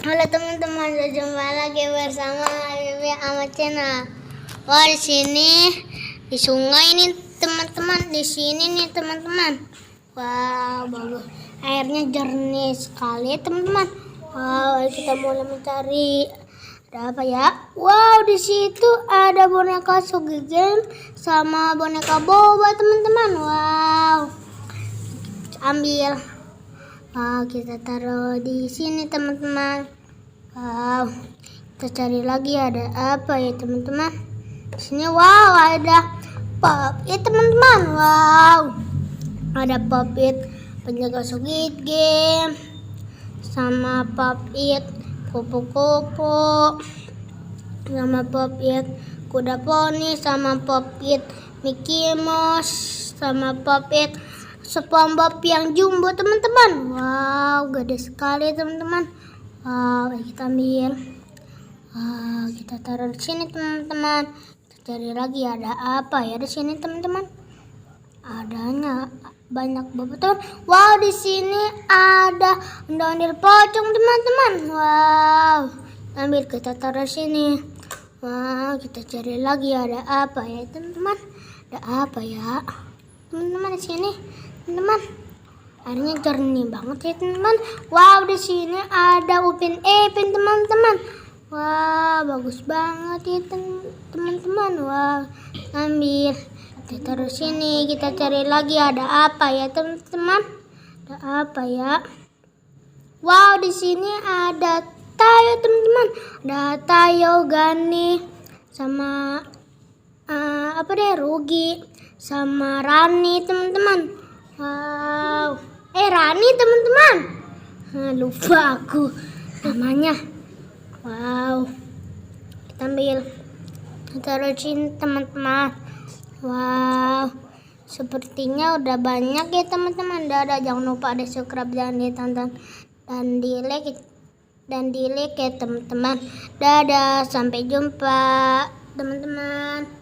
Halo teman-teman, berjumpa lagi bersama Bibi Ahmad Channel. Wah, di sini di sungai nih teman-teman, di sini nih teman-teman. Wow, bagus. Airnya jernih sekali teman-teman. Wow, kita mulai mencari. Ada apa ya? Wow, di situ ada boneka Sugigem sama boneka Boba teman-teman. Wow, ambil. Wow, kita taruh di sini teman-teman. Wow, kita cari lagi ada apa ya teman-teman? Di sini wow ada pop it teman-teman. Wow, ada pop it penjaga Squid Game sama pop it kupu-kupu sama pop it kuda poni sama pop it Mickey Mouse sama pop it SpongeBob yang jumbo teman-teman. Wow, gede sekali teman-teman. Wow, kita ambil. Wow, kita taruh di sini teman-teman. Kita cari lagi ada apa ya di sini teman-teman? Adanya banyak banget. Wow, di sini ada ondel-ondel pocong teman-teman. Wow, ambil kita taruh di sini. Wow, kita cari lagi ada apa ya teman-teman? Ada apa ya teman-teman di sini? Teman-teman, airnya jernih banget ya teman-teman. Wow, di sini ada Upin Ipin teman-teman. Wow, bagus banget ya teman-teman. Wow, ambil kita taruh sini. Kita cari lagi ada apa ya teman-teman? Ada apa ya? Wow, di sini ada Tayo teman-teman. Ada Tayo, Gani sama apa deh, Rugi sama Rani teman-teman. Wow, Rani teman-teman. Lupa aku namanya. Wow, kita ambil, kita taruh sini teman-teman. Wow, sepertinya udah banyak ya teman-teman. Dadah, jangan lupa ada subscribe, jangan ditonton dan di like ya teman-teman. Dadah, sampai jumpa teman-teman.